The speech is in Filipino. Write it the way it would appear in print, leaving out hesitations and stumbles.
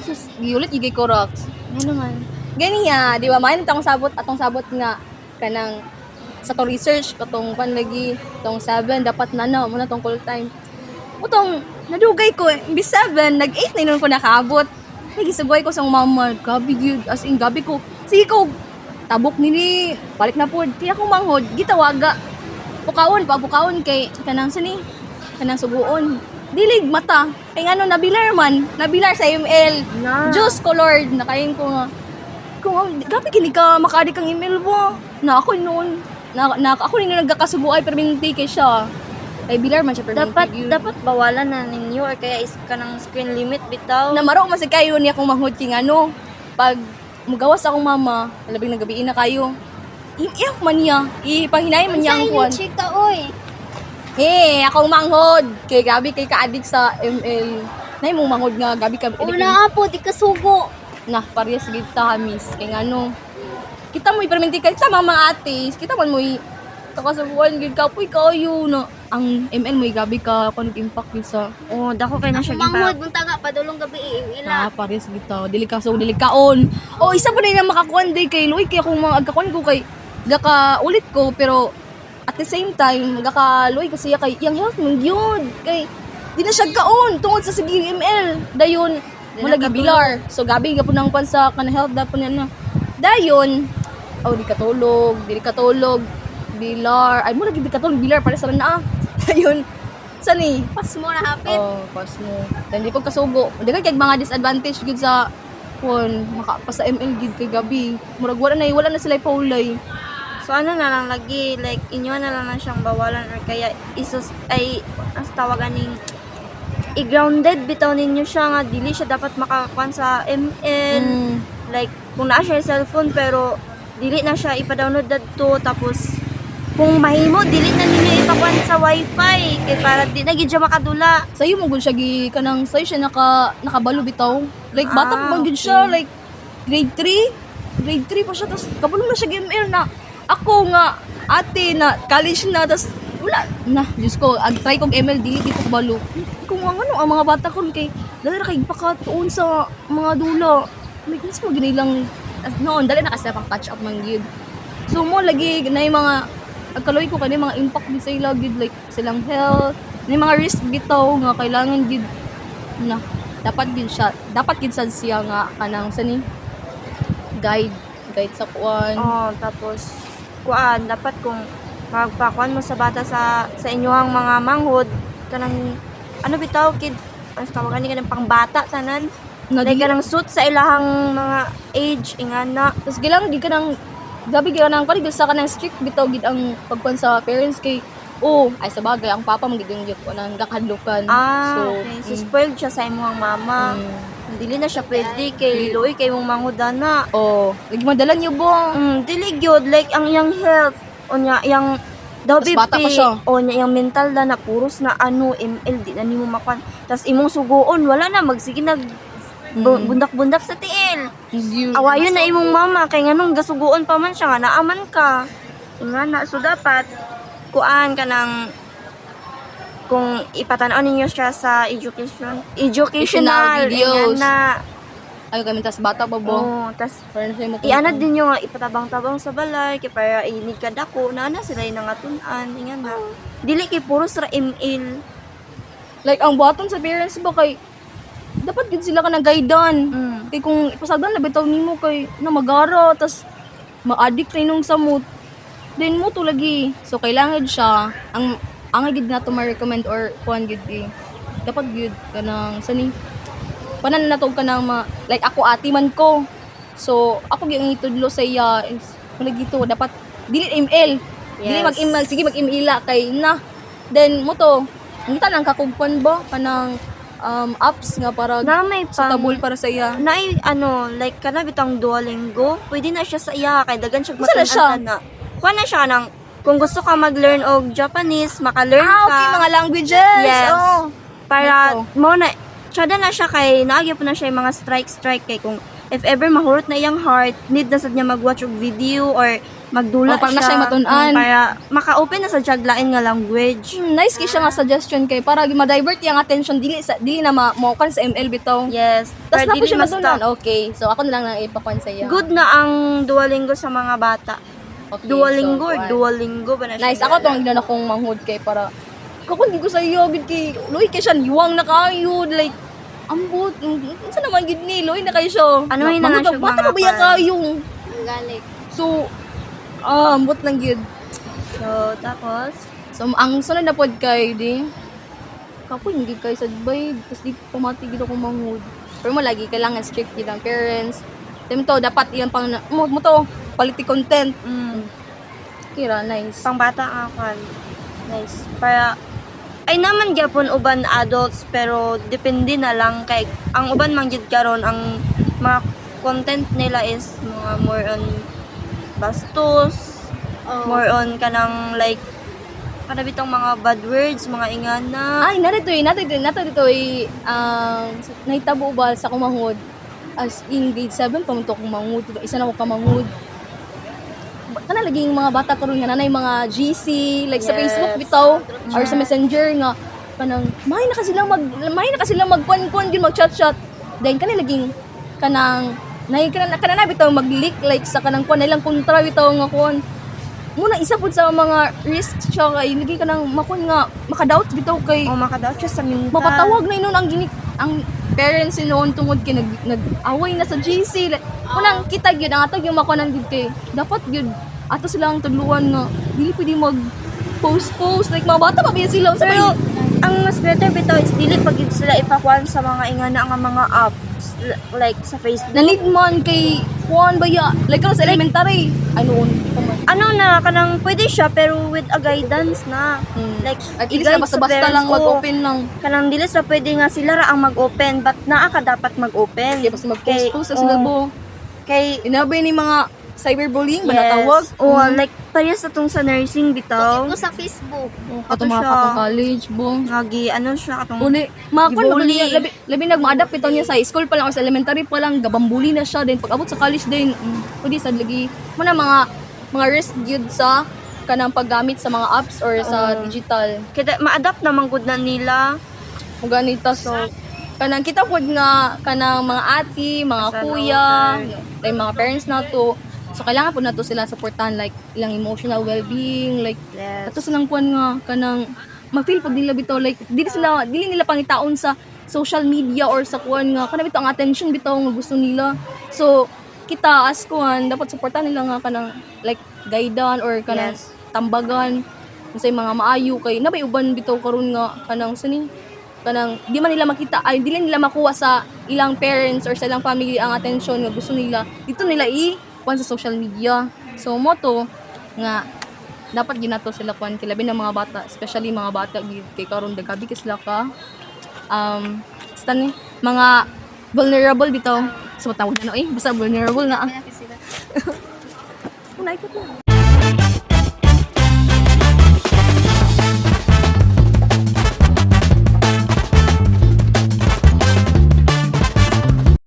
sus giulit gigay ko rocks. Ano man. Ganiya, di ba? Mayan atong sabot nga kanang sa to research katong panlagi tong 7 dapat na muna tong call time. Utong nadugay ko imbis 7 nag 8 na nun ko nakaabot. Ay gisugay ko sa mama, gabi gyud as in gabi ko. Sige ko tabok nini balik na pod. Kaya ko manghod gitawaga. Bukawon kay kanang sini kanang suguon. Dilig mata. Kay ngano nabilar sa ML. Na. Juice colored nakain ko nga. Kung gabi kini ka makadi kang email mo. Na ako noon ako rin nagkakasubuay pero minti kay siya. Kay bilar man siya pero Dapat bawalan na ninyo or kaya is ka ng screen limit bitaw. na maro man sa kayo niya kung manghod king ano. Pag mugawas akong mama, labing nagabiin na kayo. Iyak man niya. Ipahinay man niya ang kuwan. chika oy. Hey, akong manghod. Kay gabi kay ka-addict sa ML. Nay mong manghod nga gabi ka. Una apo di kasugo. Nah, parehas gid ta miss. Kay ngano. Kita mo iperminti kay sa mga ates. Kita man mo kakasubuan gid ka puy kayo na ang ML mo gabi ka kun impact gid sa Oh, dako kay na siya Manghod mong taga padulong gabi ila. parehas gid ta. Dili kaon. Oh, isa pa na makakuan day kay Luy kay akong mga agkakuan ko kay gaka ulit ko pero at the same time gaka Luy kasi kay yang health mong gyud kay di na siya kaon tungod sa sige ML dayon mo lagi bilar. So gabi gapon nang pan sa kanang health dapon na. Dayon di katulog bilar ay mo lagi di katulog bilar para sa na dayon sani Pas mo na hapit. pas mo then di ko kasugo di kay mga disadvantage gid sa kon maka sa ML gid kay gabi murag wala na sila paulay. So ano na lang lagi like inyo na lang siyang bawalan or kaya as tawagan ning i-grounded bitaw ninyo siya nga dili siya dapat makakuan sa ML. Like kung naa siya sa cellphone pero dili na siya ipa-download dadto tapos kung mahimo dili na ninyo ipakuan sa wifi kay para di na gid siya makadula. Sayo mo gud siya kanang sayo siya nakabalo bitaw. Like bata pa man gud okay. siya like grade 3 pa siya tas kabalo na siya ML na ako nga ate na college na tas wala na Diyos ko try kong ML dili dito balo. Kung ano ang mga bata ko kay dali ra kay pakatuon sa mga dula. Like mas mo ginilang noon dali na kasi pang catch up man gyud. So mo lagi na yung mga agkaloy ko kani mga impact di sa ila gid like silang health na mga risk bitaw nga kailangan gid na dapat gid siya nga kanang sani guide sa kuan. Oh, tapos kuan dapat kung magpakuan mo sa bata sa inyohang mga manghod kanang ano bitaw kid as tawagan ni kanang pangbata tanan. Like kanang suit sa ilahang mga age ingana. Tas gilang gid kanang gabi gid kanang palig sa kanang strict bitaw gid ang pagkuan sa parents kay ay sa bagay ang papa man gid yung nang gakadlukan. Okay. So spoiled siya sa imong mama. Dili na siya pwede kay Loy kay mong manghudana. Lagi madala niyo bong. Dili gyud like ang iyang health unya yang daw Tas bata pa siya. nya yang mental na puros na ML di na nimo makuan. Tas imong suguon wala na magsige nag bundak-bundak sa tiil. Awayon na imong mama kay nganong gasuguon pa man siya nga naaman ka. Ingana so dapat kuan ka ng kung ipatanaw ninyo siya sa educational videos. ingana. Ayo kami tas bata pa bong. Tas Para na siya ianad din nyo nga ipatabang-tabang sa balay kay para inig ka dako na sila yung nangatunan ingana. Dili kay puros ra ML. Like ang buhaton sa parents ba kay dapat gid sila ka nang guidean. Kay kung ipasagdan na bitaw nimo kay na magara tas ma-addict na nung samot. Then mo to lagi. So kailangan siya ang gid na to ma-recommend or kuan gid dapat gid kanang sani panan na to kanang like ako ati man ko. So ako gyud ang itudlo sa iya is kung lagi to dapat dili ML. Dili mag-email sige mag-email kay na. Then mo to ngita nang kakugkuan ba kanang apps nga para Na may suitable para sa iya. Naay like kana bitang Duolingo, pwede na siya sa iya kay dagan siya Saan na siya? na. Kuha na siya nang kung gusto ka mag-learn og Japanese, maka-learn Okay, ka. mga languages. Yes. Oh. Para Ito. mo na siya na siya kay naagya po na siya yung mga strike kay kung if ever mahurot na iyang heart, need na sad niya mag-watch og video or magdula O, para na siya matun-an. para maka-open na sa jaglain nga language. Nice kay siya nga suggestion kay para ma-divert yung attention dili na maukan sa ML bitaw. Yes. Tapos Para na po dili siya ma-stop. matunan. Okay, so ako na lang nang ipakwan sa iya. Good na ang Duolingo sa mga bata. Okay, Duolingo, so, kuwan. Duolingo ba na siya? Nice, ako tong ginan akong manghud kay para kakundi ko sa iyo gid kay Loy kay siya yuwang na kayo like ambot unsa naman gid ni Loy na kayo siya. Anuhin na lang siya bata mga pa ba ya par. kayo? Ang galing. So ambot lang gid. So, tapos, So ang sunod na pod kay di kapoy hindi kay sadbay tapos di pamati gid ako manghud. Pero mo lagi kailangan strict gid ang parents. Dem to dapat iyan pang mo to quality content. Kira nice. pang bata nga kan. Nice. Para, ay naman gyapon uban adults, pero depende na lang kay, ang uban man gyud karon ang mga content nila is mga more on bastos, more on kanang like, para bitong mga bad words, mga ingana. Ay, narito nahitabo ba sa kumangod? As in grade 7, pamunto akong mangud. Isa na ako kamangud. Kana laging mga bata karon nga nanay mga GC, like sa Yes. Facebook bitaw, or sa Messenger nga, kanang, may na kasi lang magkuan-kuan yun, mag-chat-chat. Then, kanang laging, kanang na bitaw mag-leak, like sa kanang kuan, ilang kontra bitaw nga kuan. Muna isa pud sa mga risks siya kay lagi ka nang makon nga makadoubt bitaw kay O makadaw siya sa mental. mapatawag na inon ang parents noon tungod kay nag-away na sa GC. Like, unang kita gyud ang atog yung makunan gid kay dapat gyud ato silang tudluan nga dili pwede mag post like mga bata pa ba sila sa Pero, ang mas better bitaw is dili pag yun sila ipakuan sa mga ingana nga mga apps, like sa Facebook. nanid man kay kuan baya like ano sa elementary ay noon Ano na, kanang pwede siya pero with a guidance na. Like, at least i-guide na sa basta-basta parents, lang oo. mag-open lang Kanang dili sa pwede nga sila ra ang mag-open, but naa ka dapat mag-open. kaya basta mag-post sa sila bo Kay, inabi ni mga cyberbullying ba natawag Oo, like, parehas na tong sa nursing bitaw. Ito sa Facebook. ato mga siya. katong college bo Ngagi, ano siya, katong... uli makon Gibully. labi nag-adapt ito niya sa school pa lang or sa elementary pa lang gabambuli na siya then pag abot sa college din pwede sad lagi mo na mga risk gyud sa kanang paggamit sa mga apps or sa digital Kaya ma-adapt naman good na nila. mo ganito so kanang kita pod nga kanang mga ati mga Kasal kuya over. like mga parents na to so kailangan po na to sila supportan like ilang emotional well-being like Yes. ato silang kuan nga kanang ma-feel pag nila bitaw like dili nila pangitaon sa social media or sa kuan nga kana bitaw ang attention bitaw nga gusto nila so kita as kuan dapat supportan nila nga kanang like guidan or kanang Yes. tambagan sa mga maayo kay nabay uban bitaw karon nga kanang sini kanang di man nila makita ay dili nila makuha sa ilang parents or sa ilang family ang attention nga gusto nila dito nila kuan sa social media so mo to nga dapat ginato sila kuan kay labi ng mga bata especially mga bata gid kay karon dagabi kay sila ka mga vulnerable bitaw so tawag na basta vulnerable na Kaya sila. Una ikot na